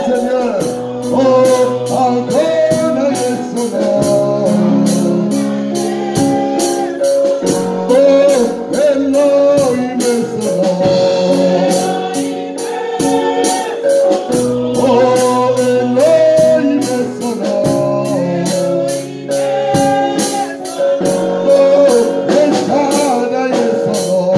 Seigneur. Oh, Adonai est son nom. Oh, Elohim est son nom. Oh, Elohim est son nom. Oh, El-Shaddai est son nom.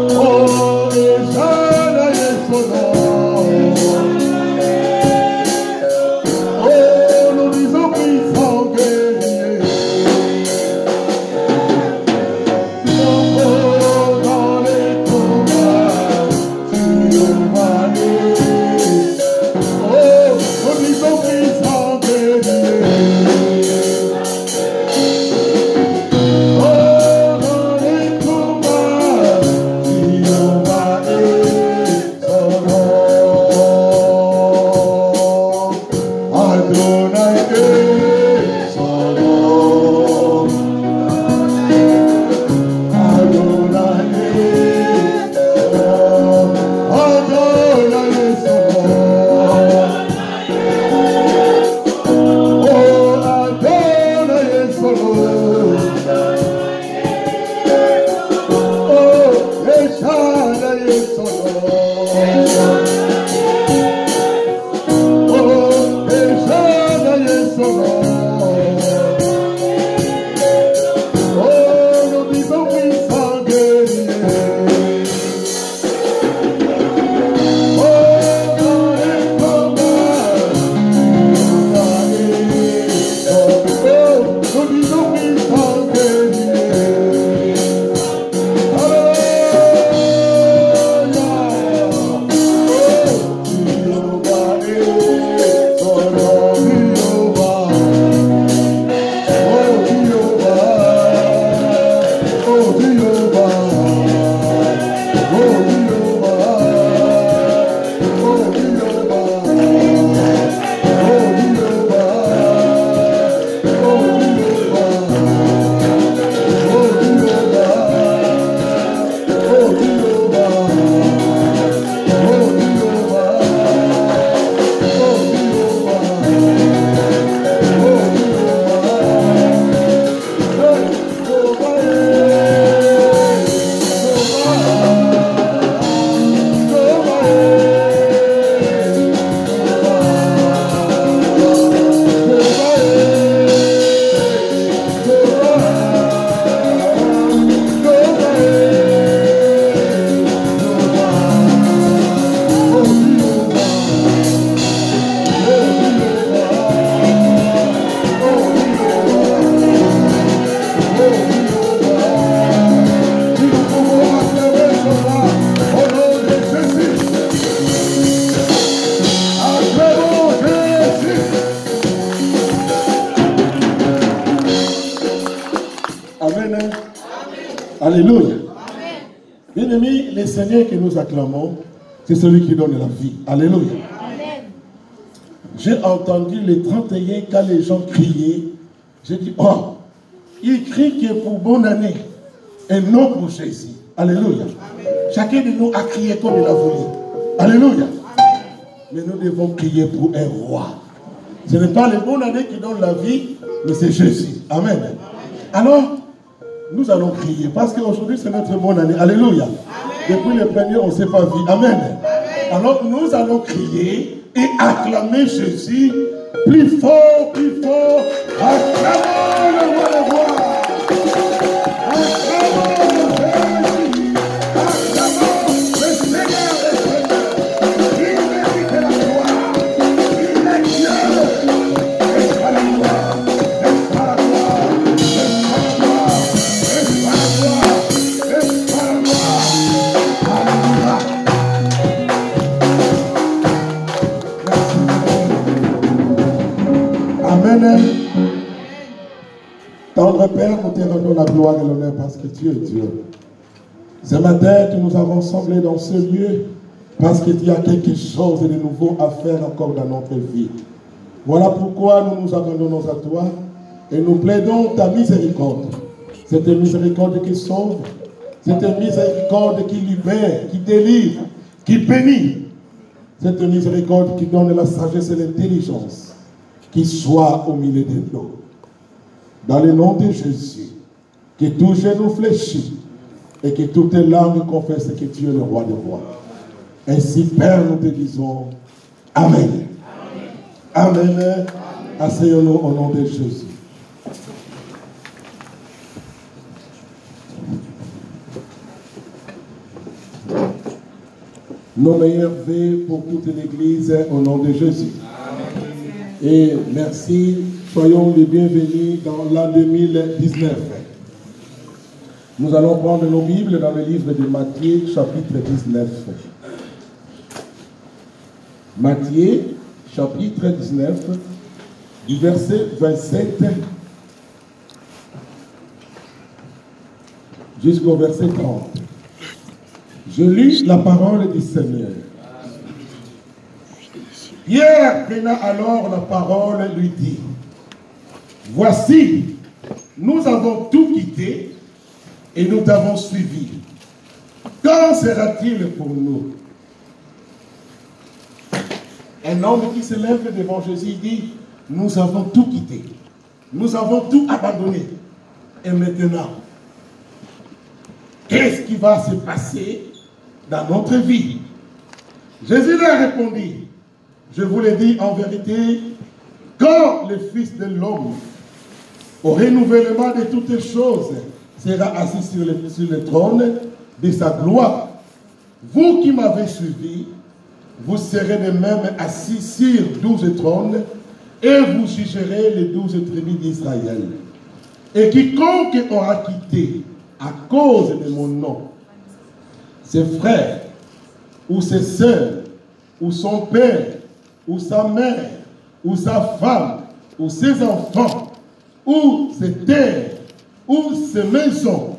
Oh, El-Shaddai est son nom. Oh, nous disons puissant guerrier. Oh, dans les combats, tu vas aller. Oh, nous disons puissant guerrier. Oh, dans les combats, tu vas aller. Son nom, Adonai est son nom. Adonai est son nom. Adonai est son nom. Oh, Adonai est son nom. Oh, El-Shaddai est son nom. Oh, El-Shaddai est son nom. Oh, nous disons puissant guerrier. Oh, dans les combats, tu vas aller. Oh, nous disons puissant guerrier. Alléluia. Oh, Jéhovah est son nom. Jéhovah. Oh, Jéhovah. Oh, Jéhovah. Oh, Jéhovah. Oh, Jéhovah. Oh, Jéhovah. Amen. Alléluia. Bien-aimés, le Seigneur que nous acclamons, c'est celui qui donne la vie. Alléluia. J'ai entendu les 31 quand les gens criaient. J'ai dit, oh, ils crient que pour bonne année et non pour Jésus. Alléluia. Chacun de nous a crié comme il a voulu. Alléluia. Mais nous devons crier pour un roi. Ce n'est pas les bonnes années qui donnent la vie, mais c'est Jésus. Amen. Alors, nous allons crier parce qu'aujourd'hui c'est notre bonne année. Alléluia. Depuis le premier, on ne s'est pas vu. Amen. Alors, nous allons crier et acclamer Jésus plus fort, plus fort. Acclamons le roi des rois. Acclamons Jésus. Acclamons le Seigneur des seigneurs. Il mérite la gloire. Il est Dieu. Laisse pas la gloire. Laisse pas la gloire. Laisse pas la gloire. Laisse pas la gloire. Alléluia. Amen. Tendre Père, nous te rendons la gloire et l'honneur parce que tu es Dieu. Ce matin, tu nous as rassemblés dans ce lieu parce qu'il y a quelque chose de nouveau à faire encore dans notre vie. Voilà pourquoi nous nous abandonnons à toi et nous plaidons ta miséricorde. Cette miséricorde qui sauve, cette miséricorde qui libère, qui délivre, qui bénit. Cette miséricorde qui donne la sagesse et l'intelligence, qui soit au milieu de nous. Dans le nom de Jésus, que tout genou fléchit et que toutes les langues confessent que tu es le roi des rois. Ainsi, Père, nous te disons Amen. Amen. Amen. Asseyons-nous au nom de Jésus. Nos meilleurs vœux pour toute l'Église au nom de Jésus. Amen. Et merci, soyons les bienvenus dans l'an 2019. Nous allons prendre nos Bibles dans le livre de Matthieu, chapitre 19. Matthieu, chapitre 19, du verset 27 jusqu'au verset 30. Je lis la parole du Seigneur. Pierre prenant alors la parole lui dit, voici, nous avons tout quitté et nous t'avons suivi. Quand sera-t-il pour nous? Un homme qui se lève devant Jésus dit, nous avons tout quitté, nous avons tout abandonné. Et maintenant, qu'est-ce qui va se passer dans notre vie? Jésus leur répondit, je vous le dis en vérité, quand le Fils de l'homme, au renouvellement de toutes les choses, sera assis sur le trône de sa gloire, vous qui m'avez suivi, vous serez de même assis sur 12 trônes et vous jugerez les 12 tribus d'Israël. Et quiconque aura quitté à cause de mon nom ses frères, ou ses sœurs, ou son père, ou sa mère, ou sa femme, ou ses enfants, ou ses terres, ou ses maisons,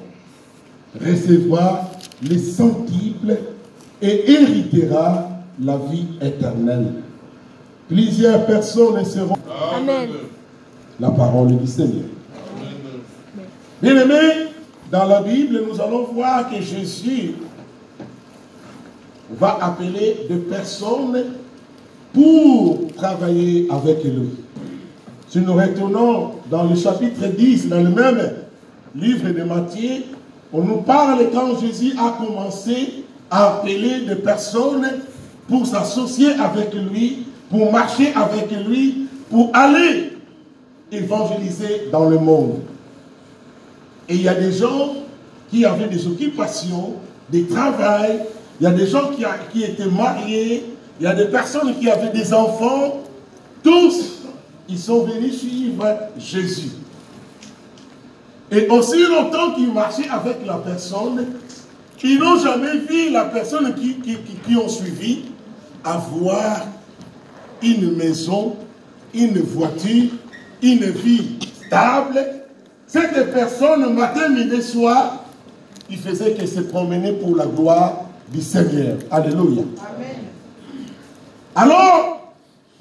recevra les centuples et héritera la vie éternelle. Plusieurs personnes seront. Amen. La parole du Seigneur. Bien-aimés, dans la Bible, nous allons voir que Jésus va appeler des personnes pour travailler avec lui. Si nous retournons dans le chapitre 10, dans le même livre de Matthieu, on nous parle quand Jésus a commencé à appeler des personnes pour s'associer avec lui, pour marcher avec lui, pour aller évangéliser dans le monde. Et il y a des gens qui avaient des occupations, des travails, il y a des gens qui étaient mariés, il y a des personnes qui avaient des enfants. Tous, ils sont venus suivre Jésus. Et aussi longtemps qu'ils marchaient avec la personne, ils n'ont jamais vu la personne qui ont suivi avoir une maison, une voiture, une vie stable. Cette personne, matin, midi, soir, il faisait que se promener pour la gloire du Seigneur. Alléluia. Amen. Alors,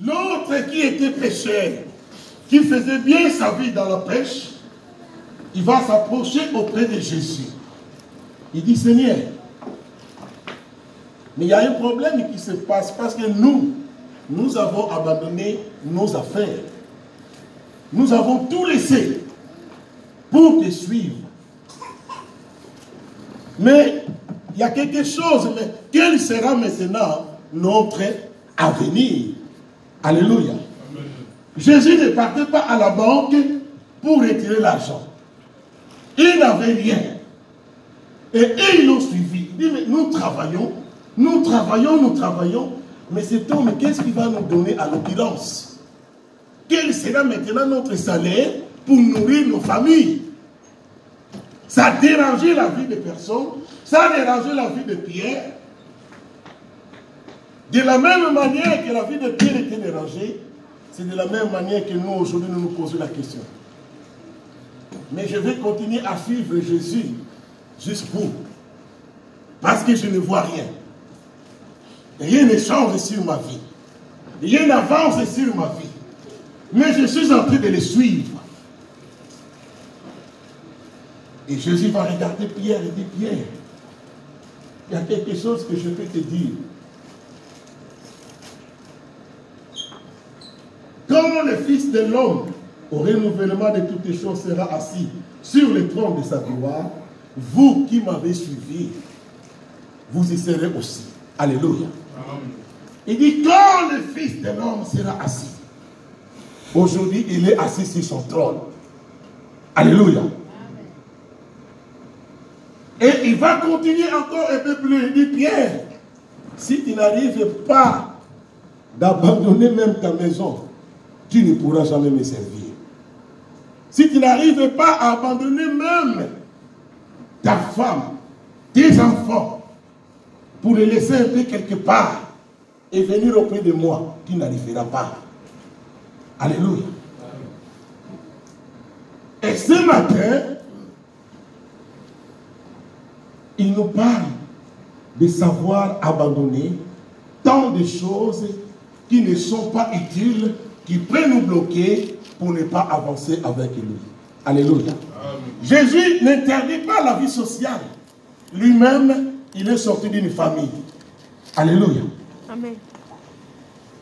l'autre qui était pécheur, qui faisait bien sa vie dans la pêche, il va s'approcher auprès de Jésus. Il dit, Seigneur, mais il y a un problème qui se passe parce que nous avons abandonné nos affaires. Nous avons tout laissé pour te suivre. Mais il y a quelque chose, mais quel sera maintenant notre avenir? Alléluia. Amen. Jésus ne partait pas à la banque pour retirer l'argent. Il n'avait rien. Et ils l'ont suivi. Il dit, mais nous travaillons, mais cet homme, qu'est-ce qu'il va nous donner à l'occurrence? Quel sera maintenant notre salaire pour nourrir nos familles? Ça a dérangé la vie des personnes, ça a dérangé la vie de Pierre. De la même manière que la vie de Pierre était dérangée, c'est de la même manière que nous, aujourd'hui, nous posons la question. Mais je vais continuer à suivre Jésus jusqu'où? Parce que je ne vois rien. Rien ne change sur ma vie. Rien n'avance sur ma vie. Mais je suis en train de les suivre. Et Jésus va regarder Pierre et dit, Pierre, il y a quelque chose que je peux te dire. quand le Fils de l'homme, au renouvellement de toutes les choses, sera assis sur le trône de sa gloire, vous qui m'avez suivi, vous y serez aussi. Alléluia. Il dit, quand le Fils de l'homme sera assis, aujourd'hui, il est assis sur son trône. Alléluia. Et il va continuer encore un peu plus. Il dit, Pierre, si tu n'arrives pas d'abandonner même ta maison, tu ne pourras jamais me servir. Si tu n'arrives pas à abandonner même ta femme, tes enfants, pour les laisser un peu quelque part et venir auprès de moi, tu n'arriveras pas. Alléluia. Et ce matin, il nous parle de savoir abandonner tant de choses qui ne sont pas utiles, qui peuvent nous bloquer pour ne pas avancer avec lui. Alléluia. Amen. Jésus n'interdit pas la vie sociale. Lui-même, il est sorti d'une famille. Alléluia. Amen.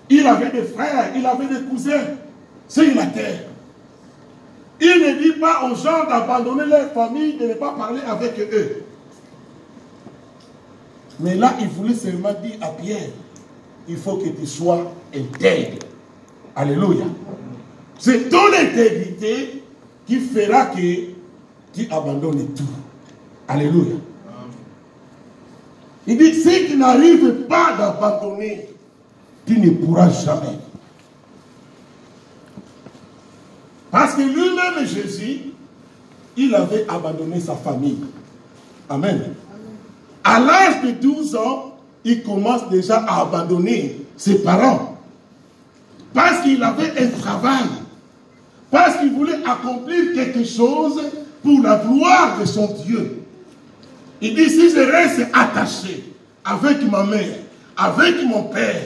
Il avait des frères, il avait des cousins sur la terre. Il ne dit pas aux gens d'abandonner leur famille, de ne pas parler avec eux. Mais là, il voulait seulement dire à Pierre, il faut que tu sois intègre. Alléluia. C'est ton intégrité qui fera que tu abandonnes tout. Alléluia. Il dit, si tu n'arrives pas d'abandonner, tu ne pourras jamais. Parce que lui-même, Jésus, il avait abandonné sa famille. Amen. À l'âge de 12 ans, il commence déjà à abandonner ses parents. Parce qu'il avait un travail. Parce qu'il voulait accomplir quelque chose pour la gloire de son Dieu. Il dit, si je reste attaché avec ma mère, avec mon père,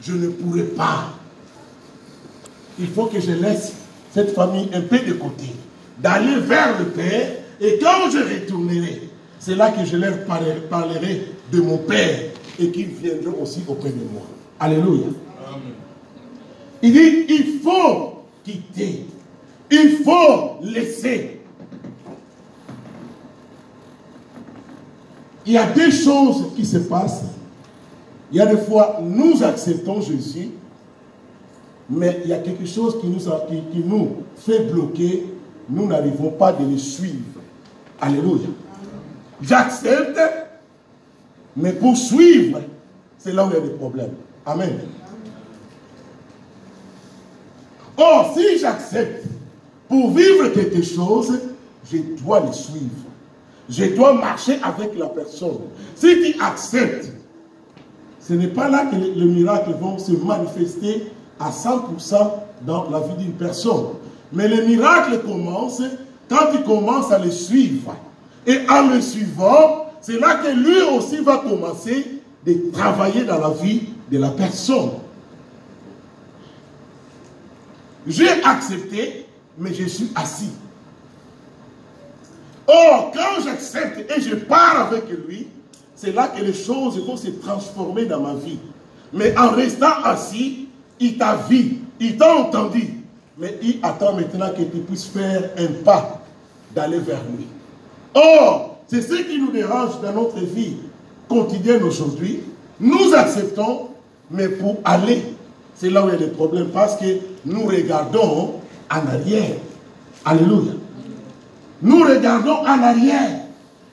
je ne pourrai pas. Il faut que je laisse cette famille un peu de côté, d'aller vers le Père, et quand je retournerai, c'est là que je leur parlerai de mon Père, et qu'ils viendront aussi auprès de moi. Alléluia. Amen. Il dit, il faut quitter, il faut laisser. Il y a deux choses qui se passent. Il y a des fois, nous acceptons Jésus, mais il y a quelque chose qui nous fait bloquer. Nous n'arrivons pas de le suivre. Alléluia. J'accepte, mais pour suivre, c'est là où il y a des problèmes. Amen. Or, si j'accepte, pour vivre quelque chose, je dois le suivre. Je dois marcher avec la personne. Si tu acceptes, ce n'est pas là que les miracles vont se manifester à 100% dans la vie d'une personne. Mais les miracles commencent quand tu commences à le suivre. Et en le suivant, c'est là que lui aussi va commencer de travailler dans la vie de la personne. J'ai accepté, mais je suis assis. Or, quand j'accepte et je pars avec lui, c'est là que les choses vont se transformer dans ma vie. Mais en restant assis, il t'a vu, il t'a entendu. Mais il attend maintenant que tu puisses faire un pas d'aller vers lui. Or, c'est ce qui nous dérange dans notre vie quotidienne aujourd'hui. Nous acceptons, mais pour aller, c'est là où il y a des problèmes. Parce que nous regardons en arrière. Alléluia. Nous regardons en arrière.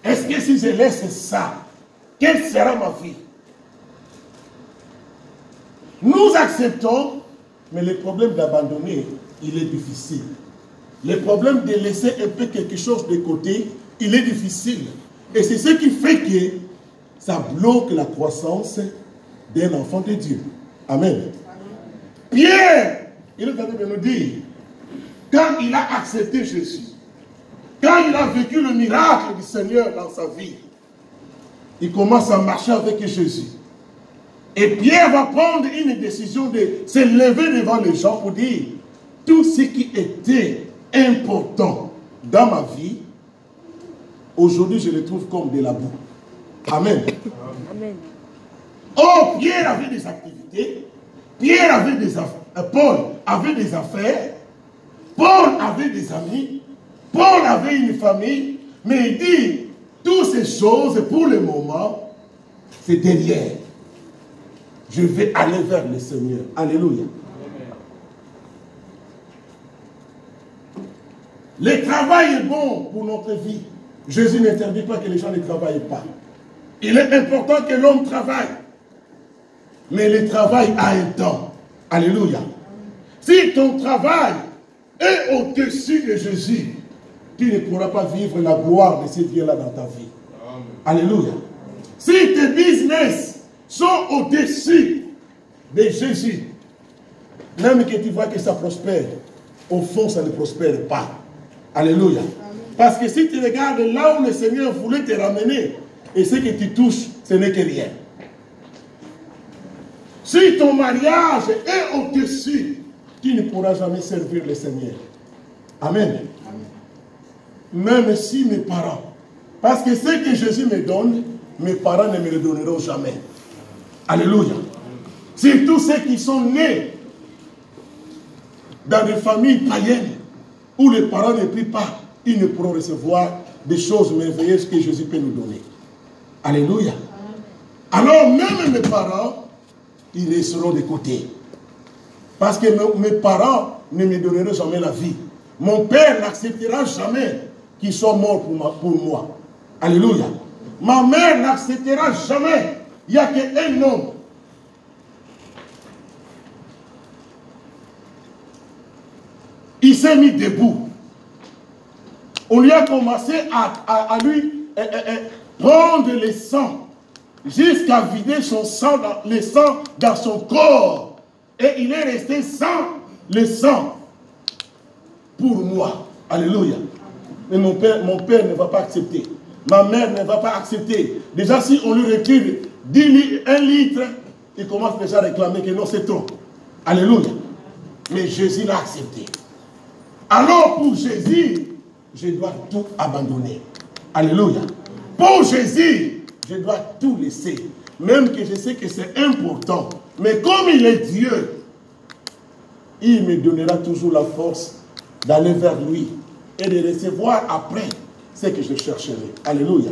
Est-ce que si je laisse ça, quelle sera ma vie? Nous acceptons, mais le problème d'abandonner, il est difficile. Le problème de laisser un peu quelque chose de côté, il est difficile. Et c'est ce qui fait que ça bloque la croissance d'un enfant de Dieu. Amen. Pierre, il est en train de nous dire, quand il a accepté Jésus, quand il a vécu le miracle du Seigneur dans sa vie, il commence à marcher avec Jésus. Et Pierre va prendre une décision de se lever devant les gens pour dire, tout ce qui était important dans ma vie, aujourd'hui je le trouve comme de la boue. Amen. Amen. Oh, Pierre avait des activités, Pierre avait des enfants. Paul avait des affaires, Paul avait des amis, Paul avait une famille, mais il dit, toutes ces choses, pour le moment, c'est derrière. Je vais aller vers le Seigneur. Alléluia. Le travail est bon pour notre vie. Jésus n'interdit pas que les gens ne travaillent pas. Il est important que l'homme travaille. Mais le travail a un temps. Alléluia. Si ton travail est au-dessus de Jésus, tu ne pourras pas vivre la gloire de ce Dieu-là dans ta vie. Alléluia. Si tes business sont au-dessus de Jésus, même que tu vois que ça prospère, au fond, ça ne prospère pas. Alléluia. Parce que si tu regardes là où le Seigneur voulait te ramener, et ce que tu touches, ce n'est que rien. Si ton mariage est au-dessus, tu ne pourras jamais servir le Seigneur. Amen. Même si mes parents, parce que ce que Jésus me donne, mes parents ne me le donneront jamais. Alléluia. Surtout ceux qui sont nés dans des familles païennes, où les parents ne prient pas, ils ne pourront recevoir des choses merveilleuses que Jésus peut nous donner. Alléluia. Alors même mes parents, ils resteront de côté. Parce que mes parents ne me donneront jamais la vie. Mon père n'acceptera jamais qu'il soit mort pour moi. Alléluia. Ma mère n'acceptera jamais. Il n'y a qu'un homme. Il s'est mis debout. On lui a commencé à lui prendre le sang jusqu'à vider son sang, le sang dans son corps. Et il est resté sans le sang pour moi. Alléluia. Mais mon père ne va pas accepter. Ma mère ne va pas accepter. Déjà, si on lui retire 1 litre, il commence déjà à réclamer que non, c'est trop. Alléluia. Mais Jésus l'a accepté. Alors, pour Jésus, je dois tout abandonner. Alléluia. Pour Jésus, je dois tout laisser. Même que je sais que c'est important. Mais comme il est Dieu, il me donnera toujours la force d'aller vers lui et de recevoir après ce que je chercherai. Alléluia.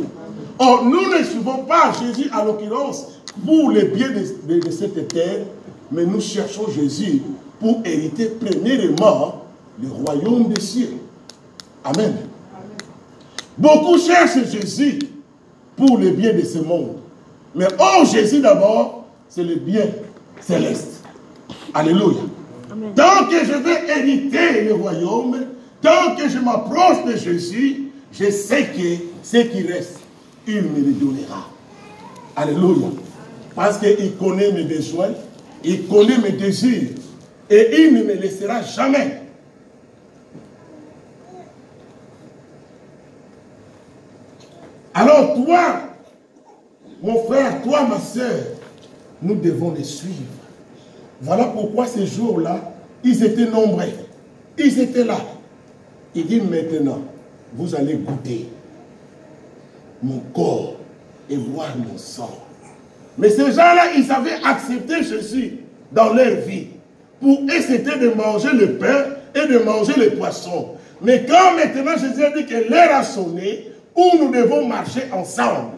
Or, nous ne suivons pas Jésus, à l'occurrence, pour le bien de cette terre, mais nous cherchons Jésus pour hériter premièrement le royaume des cieux. Amen. Beaucoup cherchent Jésus pour le bien de ce monde. Mais oh, Jésus d'abord, c'est le bien céleste. Alléluia. Amen. Tant que je vais hériter le royaume, tant que je m'approche de Jésus, je sais que ce qui reste, il me le donnera. Alléluia. Parce qu'il connaît mes besoins, il connaît mes désirs, et il ne me laissera jamais. Alors toi, mon frère, toi, ma soeur, nous devons les suivre. Voilà pourquoi ces jours-là, ils étaient nombreux. Ils étaient là. Il dit maintenant, vous allez goûter mon corps et boire mon sang. Mais ces gens-là, ils avaient accepté Jésus dans leur vie. Pour eux, c'était de manger le pain et de manger les poissons. Mais quand maintenant Jésus a dit que l'heure a sonné, où nous devons marcher ensemble,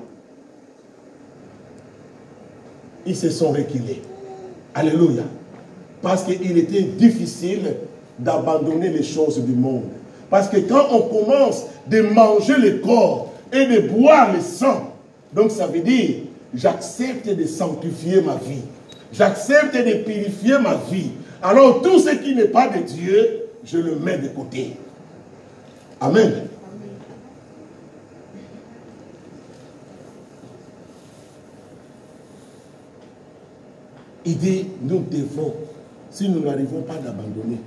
ils se sont reculés. Alléluia. Parce qu'il était difficile d'abandonner les choses du monde. Parce que quand on commence de manger le corps et de boire le sang, donc ça veut dire, j'accepte de sanctifier ma vie. J'accepte de purifier ma vie. Alors tout ce qui n'est pas de Dieu, je le mets de côté. Amen. Il dit, nous devons, si nous n'arrivons pas d'abandonner,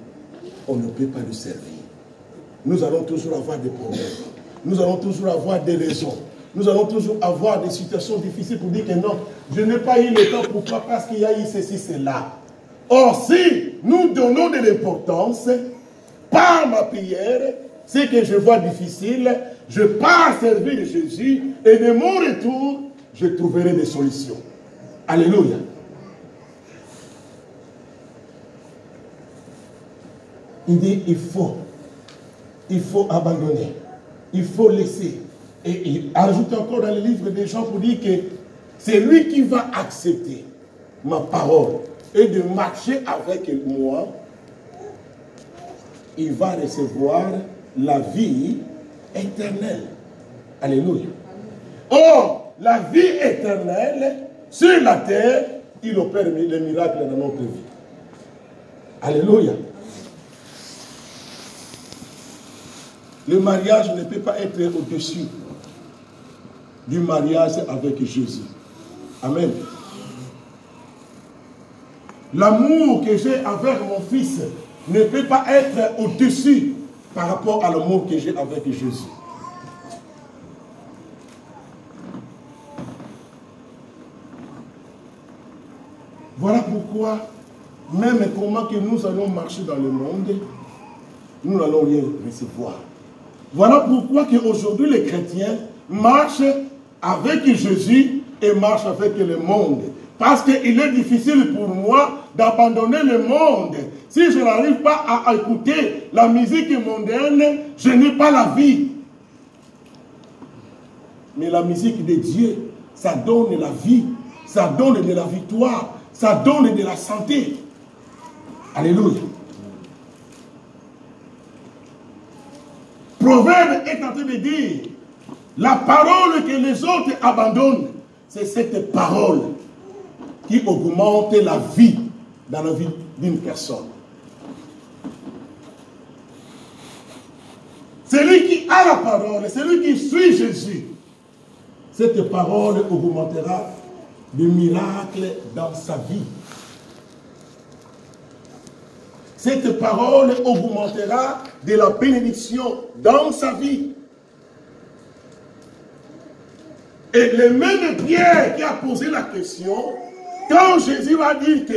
on ne peut pas nous servir. Nous allons toujours avoir des problèmes. Nous allons toujours avoir des raisons. Nous allons toujours avoir des situations difficiles pour dire que non, je n'ai pas eu le temps. Pourquoi? Parce qu'il y a eu ceci, cela. Or, si nous donnons de l'importance, par ma prière, ce que je vois difficile, je pars servir de Jésus et de mon retour, je trouverai des solutions. Alléluia. Il dit, il faut abandonner, il faut laisser. Et il ajoute encore dans le livre des gens pour dire que c'est lui qui va accepter ma parole et de marcher avec moi, il va recevoir la vie éternelle. Alléluia. Or, la vie éternelle, sur la terre, il opère les miracles dans notre vie. Alléluia. Le mariage ne peut pas être au-dessus du mariage avec Jésus. Amen. L'amour que j'ai envers mon fils ne peut pas être au-dessus par rapport à l'amour que j'ai avec Jésus. Voilà pourquoi, même comment que nous allons marcher dans le monde, nous n'allons rien recevoir. Voilà pourquoi qu'aujourd'hui les chrétiens marchent avec Jésus et marchent avec le monde. Parce qu'il est difficile pour moi d'abandonner le monde. Si je n'arrive pas à écouter la musique mondaine, je n'ai pas la vie. Mais la musique de Dieu, ça donne la vie, ça donne de la victoire, ça donne de la santé. Alléluia. Proverbe est en train de dire, la parole que les autres abandonnent, c'est cette parole qui augmente la vie dans la vie d'une personne. Celui qui a la parole, celui qui suit Jésus, cette parole augmentera des miracles dans sa vie. Cette parole augmentera de la bénédiction dans sa vie. Et le même Pierre qui a posé la question, quand Jésus va dire que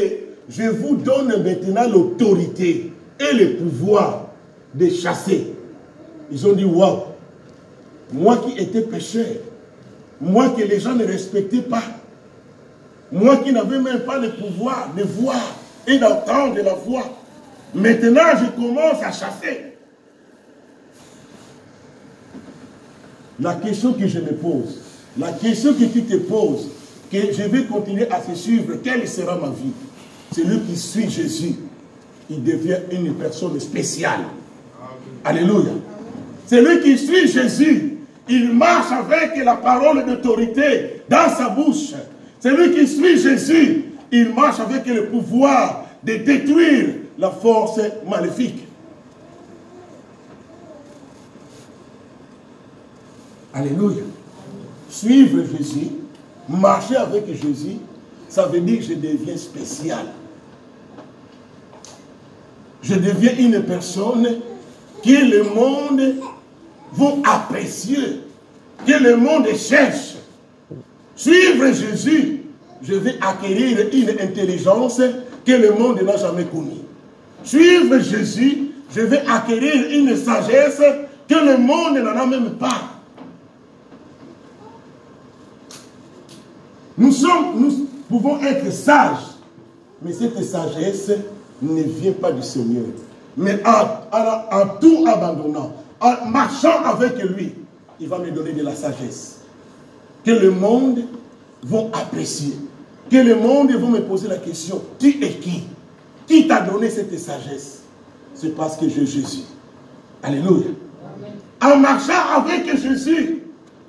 je vous donne maintenant l'autorité et le pouvoir de chasser, ils ont dit, waouh, moi qui étais pécheur, moi que les gens ne respectaient pas, moi qui n'avais même pas le pouvoir de voir et d'entendre la voix, maintenant je commence à chasser. La question que je me pose, la question que tu te poses, que je vais continuer à te suivre, quelle sera ma vie? Celui qui suit Jésus, il devient une personne spéciale. Alléluia. Celui qui suit Jésus, il marche avec la parole d'autorité dans sa bouche. Celui qui suit Jésus, il marche avec le pouvoir de détruire la force maléfique. Alléluia. Suivre Jésus, marcher avec Jésus, ça veut dire que je deviens spécial. Je deviens une personne que le monde va apprécier, que le monde cherche. Suivre Jésus, je vais acquérir une intelligence que le monde n'a jamais connue. Suivre Jésus, je vais acquérir une sagesse que le monde n'en a même pas. Nous pouvons être sages, mais cette sagesse ne vient pas du Seigneur. Mais en tout abandonnant, en marchant avec lui, il va me donner de la sagesse. Que le monde va apprécier. Que le monde va me poser la question, tu es qui? Qui t'a donné cette sagesse? C'est parce que j'ai Jésus. Alléluia. En marchant avec Jésus,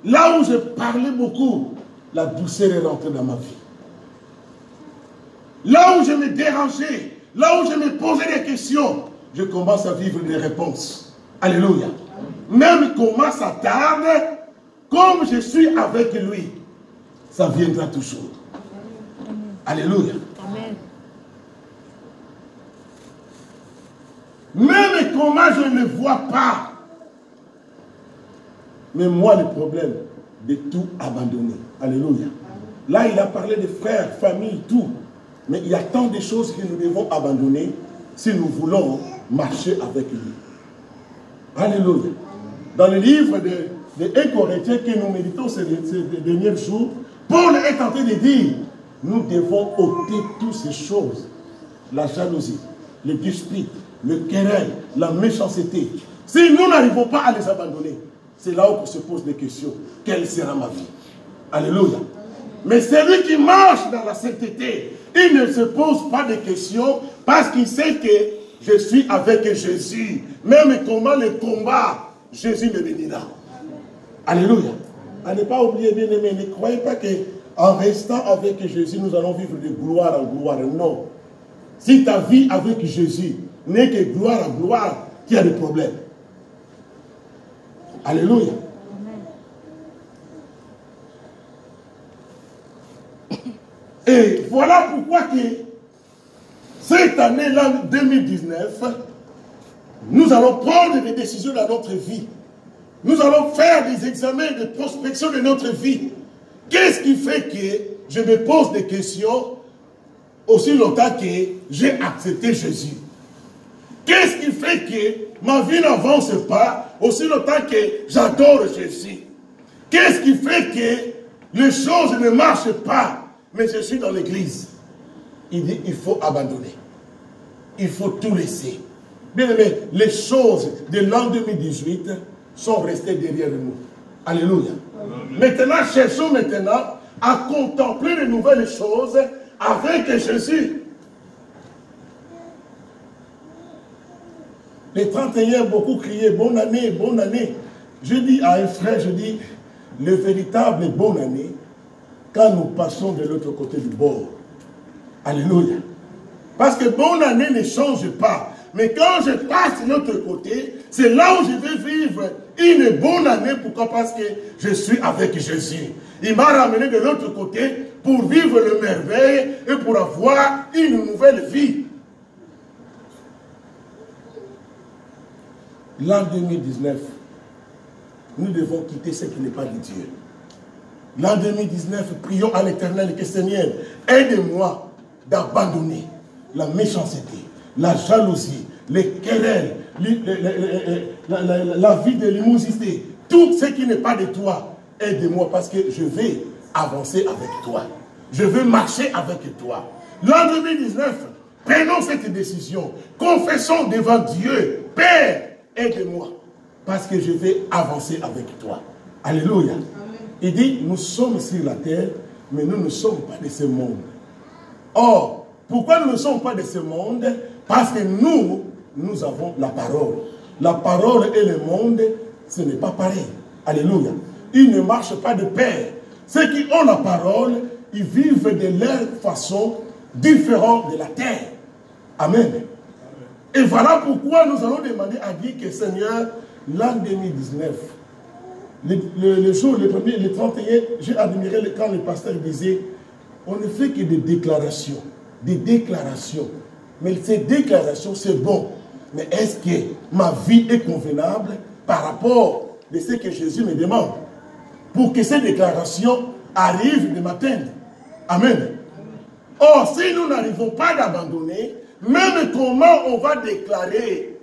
là où je parlais beaucoup, la douceur est rentrée dans ma vie. Là où je me dérangeais, là où je me posais des questions, je commence à vivre des réponses. Alléluia. Même comment ça tarde, comme je suis avec lui, ça viendra toujours. Alléluia. Amen. Même comment je ne vois pas. Mais moi, le problème de tout abandonner. Alléluia. Là, il a parlé de frères, famille, tout. Mais il y a tant de choses que nous devons abandonner si nous voulons marcher avec lui. Alléluia. Dans le livre de 1 Corinthiens que nous méditons ces derniers jours, Paul est en train de dire, nous devons ôter toutes ces choses. La jalousie, les disputes, le querelle, la méchanceté, si nous n'arrivons pas à les abandonner, c'est là où on se pose des questions. Quelle sera ma vie? Alléluia. Mais celui qui marche dans la sainteté, il ne se pose pas de questions parce qu'il sait que je suis avec Jésus. Même comment le combat, Jésus me bénira. Alléluia. À ne pas oublier, bien aimé, ne croyez pas qu'en restant avec Jésus, nous allons vivre de gloire en gloire. Non. Si ta vie avec Jésus n'est que gloire en gloire, il y a des problèmes. Alléluia. Et voilà pourquoi que cette année-là, 2019, nous allons prendre des décisions dans notre vie. Nous allons faire des examens de prospection de notre vie. Qu'est-ce qui fait que je me pose des questions aussi longtemps que j'ai accepté Jésus? Qu'est-ce qui fait que ma vie n'avance pas aussi longtemps que j'adore Jésus? Qu'est-ce qui fait que les choses ne marchent pas, mais je suis dans l'église? Il dit, il faut abandonner. Il faut tout laisser. Bien aimé, les choses de l'an 2018 sont restées derrière nous. Alléluia. Amen. Maintenant, cherchons maintenant à contempler de nouvelles choses avec Jésus. Les 31, beaucoup criaient, bonne année, bonne année. Je dis à un frère, je dis, le véritable bonne année, quand nous passons de l'autre côté du bord. Alléluia. Parce que bonne année ne change pas. Mais quand je passe de l'autre côté, c'est là où je vais vivre une bonne année. Pourquoi? Parce que je suis avec Jésus. Il m'a ramené de l'autre côté pour vivre le merveille et pour avoir une nouvelle vie. L'an 2019, nous devons quitter ce qui n'est pas de Dieu. L'an 2019, prions à l'Éternel que Seigneur, aide-moi d'abandonner la méchanceté, la jalousie, les querelles, la vie de l'immosité, tout ce qui n'est pas de toi. Aide-moi parce que je vais avancer avec toi. Je veux marcher avec toi. L'an 2019, prenons cette décision. Confessons devant Dieu, Père, aide-moi parce que je vais avancer avec toi. Alléluia. Amen. Il dit, nous sommes sur la terre, mais nous ne sommes pas de ce monde. Or, pourquoi nous ne sommes pas de ce monde? Parce que nous avons la parole. La parole et le monde, ce n'est pas pareil. Alléluia. Ils ne marchent pas de pair. Ceux qui ont la parole, ils vivent de leur façon différente de la terre. Amen. Et voilà pourquoi nous allons demander à Dieu que Seigneur, l'an 2019, le jour, le 31, j'ai admiré quand le pasteur disait, on ne fait que des déclarations. Des déclarations. Mais ces déclarations, c'est bon. Mais est-ce que ma vie est convenable par rapport à ce que Jésus me demande? Pour que ces déclarations arrivent de m'atteindre. Amen. Or, si nous n'arrivons pas d'abandonner, même comment on va déclarer,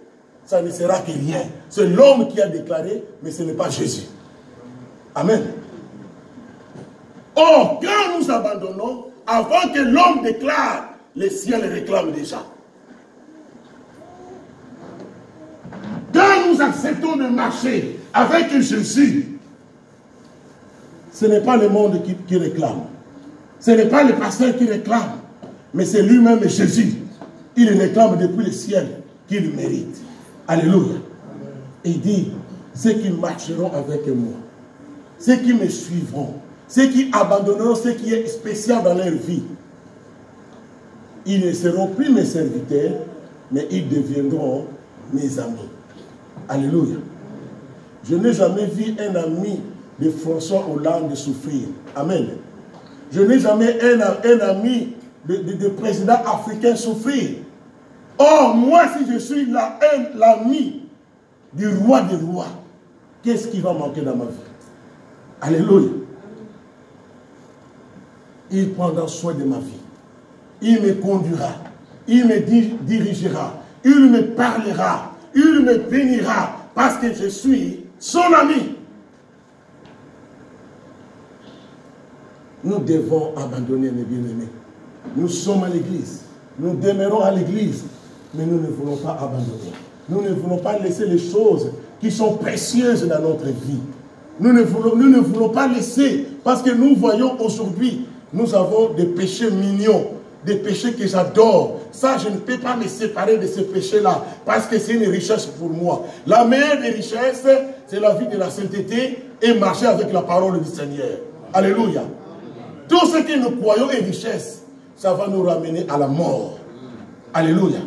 ça ne sera que rien. C'est l'homme qui a déclaré, mais ce n'est pas Jésus. Amen. Or, quand nous abandonnons, avant que l'homme déclare, les ciels réclament déjà. Quand nous acceptons de marcher avec Jésus, ce n'est pas le monde qui réclame. Ce n'est pas le pasteur qui réclame, mais c'est lui-même Jésus. Il réclame depuis le ciel qu'il mérite. Alléluia. Et il dit, ceux qui marcheront avec moi, ceux qui me suivront, ceux qui abandonneront ce qui est spécial dans leur vie, ils ne seront plus mes serviteurs, mais ils deviendront mes amis. Alléluia. Je n'ai jamais vu un ami de François Hollande souffrir. Amen. Je n'ai jamais un ami de président africain souffrir. Or, moi, si je suis l'ami du roi des rois, qu'est-ce qui va manquer dans ma vie? Alléluia. Il prendra soin de ma vie. Il me conduira. Il me dirigera. Il me parlera. Il me bénira parce que je suis son ami. Nous devons abandonner les bien-aimés. Nous sommes à l'église. Nous demeurons à l'église. Mais nous ne voulons pas abandonner. Nous ne voulons pas laisser les choses qui sont précieuses dans notre vie. Nous ne voulons pas laisser, parce que nous voyons aujourd'hui, nous avons des péchés mignons, des péchés que j'adore. Ça, je ne peux pas me séparer de ces péchés-là, parce que c'est une richesse pour moi. La meilleure des richesses, c'est la vie de la sainteté et marcher avec la parole du Seigneur. Alléluia. Tout ce que nous croyons est richesse, ça va nous ramener à la mort. Alléluia.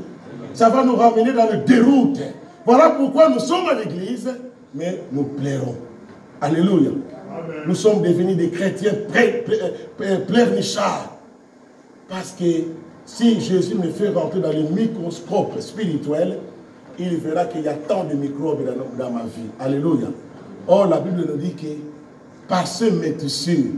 Ça va nous ramener dans le déroute. Voilà pourquoi nous sommes à l'église, mais nous plairons. Alléluia. Amen. Nous sommes devenus des chrétiens pleurnichards. Parce que si Jésus me fait rentrer dans le microscope spirituel, il verra qu'il y a tant de microbes dans ma vie. Alléluia. Or, la Bible nous dit que par ce métissure,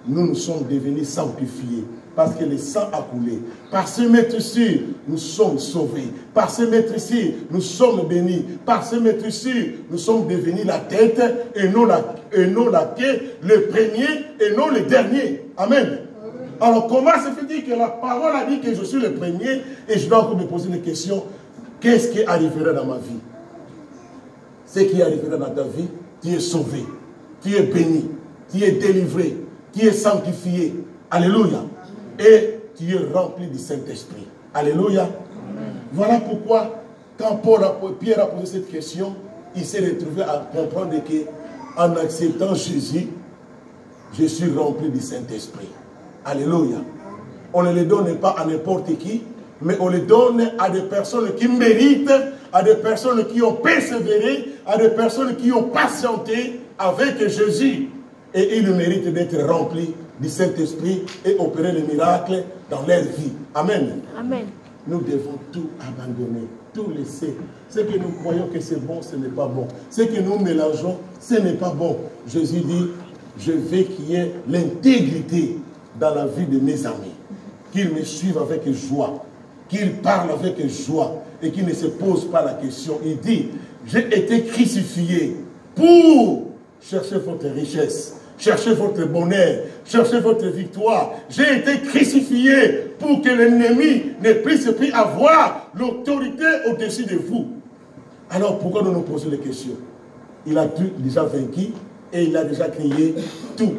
nous sommes devenus sanctifiés. Parce que le sang a coulé. Par ce métissure, nous sommes sauvés. Par ce métissure, nous sommes bénis. Par ce métissure, nous sommes devenus la tête et non la queue, le premier et non le dernier. Amen. Alors, comment se fait-il que la parole a dit que je suis le premier et je dois encore me poser des questions? Qu'est-ce qui arrivera dans ma vie? Ce qui arrivera dans ta vie, tu es sauvé, tu es béni, tu es délivré, tu es sanctifié. Alléluia. Et tu es rempli du Saint-Esprit. Alléluia. Amen. Voilà pourquoi, quand Pierre a posé cette question, il s'est retrouvé à comprendre qu'en acceptant Jésus, je suis rempli du Saint-Esprit. Alléluia. On ne le donne pas à n'importe qui, mais on le donne à des personnes qui méritent, à des personnes qui ont persévéré, à des personnes qui ont patienté avec Jésus. Et ils méritent d'être remplis du Saint-Esprit et opérer les miracles dans leur vie. Amen. Amen. Nous devons tout abandonner, tout laisser. Ce que nous croyons que c'est bon, ce n'est pas bon. Ce que nous mélangeons, ce n'est pas bon. Jésus dit, je veux qu'il y ait l'intégrité dans la vie de mes amis. Qu'ils me suivent avec joie, qu'ils parlent avec joie et qu'ils ne se posent pas la question. Il dit, j'ai été crucifié pour chercher votre richesse. Cherchez votre bonheur, cherchez votre victoire. J'ai été crucifié pour que l'ennemi ne puisse plus avoir l'autorité au-dessus de vous. Alors pourquoi nous nous posons les questions? Il a déjà vaincu et il a déjà créé tout.